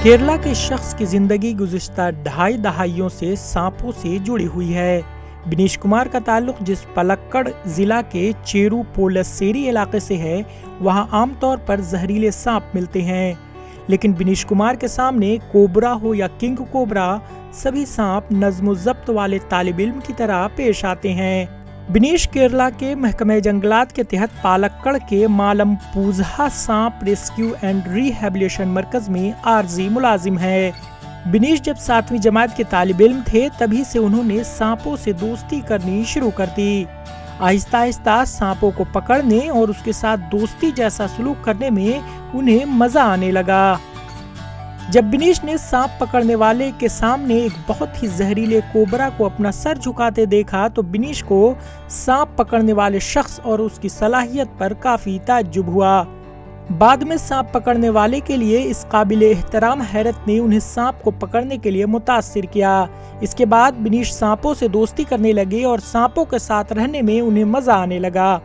केरला के शख्स की जिंदगी गुज़िश्ता 2.5 दहाइयों से सांपों से जुड़ी हुई है। बिनीश कुमार का ताल्लुक जिस पलक्कड़ जिला के चेरू पोलस्सेरी इलाके से है, वहां आमतौर पर जहरीले सांप मिलते हैं, लेकिन बिनीश कुमार के सामने कोबरा हो या किंग कोबरा, सभी सांप नज़्म ज़ब्त वाले तालिब इल्म की तरह पेश आते हैं। बिनीश केरला के महकमे जंगलात के तहत पालक्कड़ के मालमपूज़ा सांप रेस्क्यू एंड रिहैबिलिटेशन मरकज में आर्जी मुलाजिम है। बिनीश जब 7वीं जमात के तालिब इल्म थे, तभी से उन्होंने सांपों से दोस्ती करनी शुरू कर दी। आहिस्ता आहिस्ता सांपों को पकड़ने और उसके साथ दोस्ती जैसा सलूक करने में उन्हें मजा आने लगा। जब बिनीश ने सांप पकड़ने वाले के सामने एक बहुत ही जहरीले कोबरा को अपना सर झुकाते देखा, तो बिनीश को सांप पकड़ने वाले शख्स और उसकी सलाहियत पर काफी ताज्जुब हुआ। बाद में सांप पकड़ने वाले के लिए इस काबिल एहतराम हैरत ने उन्हें सांप को पकड़ने के लिए मुतासिर किया। इसके बाद बिनीश सांपों से दोस्ती करने लगे और सांपों के साथ रहने में उन्हें मजा आने लगा।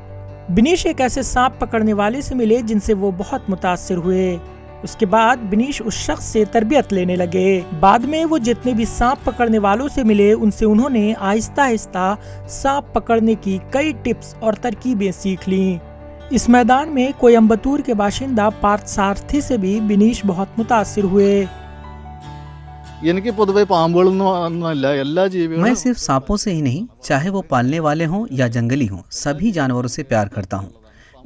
बिनीश एक ऐसे सांप पकड़ने वाले से मिले जिनसे वो बहुत मुतासिर हुए। उसके बाद बिनीश उस शख्स से तरबियत लेने लगे। बाद में वो जितने भी सांप पकड़ने वालों से मिले, उनसे उन्होंने आहिस्ता आहिस्ता सांप पकड़ने की कई टिप्स और तरकीबें सीख लीं। इस मैदान में कोयम्बतूर के बाशिंदा पार्थ सारथी से भी बिनीश बहुत मुतासिर हुए। मैं सिर्फ सांपों से ही नहीं, चाहे वो पालने वाले हों या जंगली हों, सभी जानवरों से प्यार करता हूँ।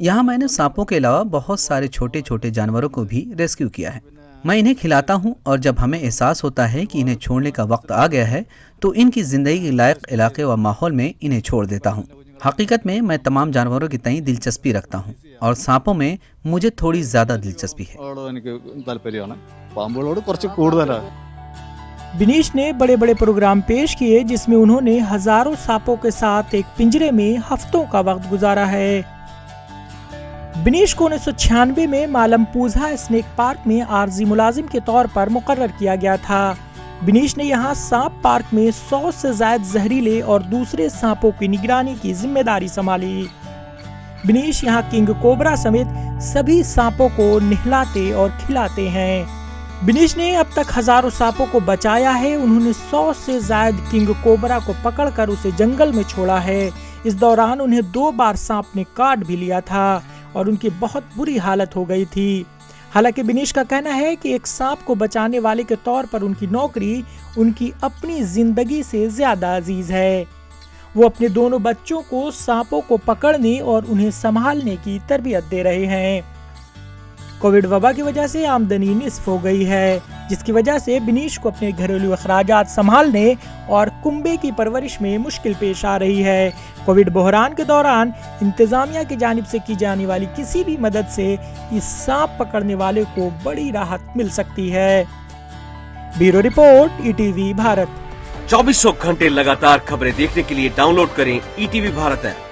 यहाँ मैंने सांपों के अलावा बहुत सारे छोटे छोटे जानवरों को भी रेस्क्यू किया है। मैं इन्हें खिलाता हूँ और जब हमें एहसास होता है कि इन्हें छोड़ने का वक्त आ गया है, तो इनकी जिंदगी के लायक इलाके व माहौल में इन्हें छोड़ देता हूँ। हकीकत में मैं तमाम जानवरों की तई दिलचस्पी रखता हूँ और सांपों में मुझे थोड़ी ज्यादा दिलचस्पी है। बिनीश ने बड़े बड़े प्रोग्राम पेश किए, जिसमें उन्होंने हजारों सांपों के साथ एक पिंजरे में हफ्तों का वक्त गुजारा है। बिनीश को 1996 में मालमपूज़ा स्नेक पार्क में आर्जी मुलाजिम के तौर पर मुकर्रर किया गया था। बिनीश ने यहाँ सांप पार्क में 100 से ज्यादा जहरीले और दूसरे सांपों की निगरानी की जिम्मेदारी संभाली। बिनीश यहाँ किंग कोबरा समेत सभी सांपों को नहलाते और खिलाते हैं। बिनीश ने अब तक हजारों सांपों को बचाया है। उन्होंने 100 से ज्यादा किंग कोबरा को पकड़कर उसे जंगल में छोड़ा है। इस दौरान उन्हें 2 बार सांप ने काट भी लिया था और उनकी बहुत बुरी हालत हो गई थी। हालांकि बिनीश का कहना है कि एक सांप को बचाने वाले के तौर पर उनकी नौकरी उनकी अपनी जिंदगी से ज्यादा अजीज है। वो अपने दोनों बच्चों को सांपों को पकड़ने और उन्हें संभालने की तरबियत दे रहे हैं। कोविड वबा की वजह से आमदनी निस्फ हो गई है, जिसकी वजह से बिनीश को अपने घरेलू अखराजात संभालने और कुंबे की परवरिश में मुश्किल पेश आ रही है। कोविड बहरान के दौरान इंतजामिया की जानिब से की जाने वाली किसी भी मदद से इस सांप पकड़ने वाले को बड़ी राहत मिल सकती है। Bureau report, ETV Bharat. 2400 घंटे लगातार खबरें देखने के लिए डाउनलोड करें ईटीवी भारत ऐप।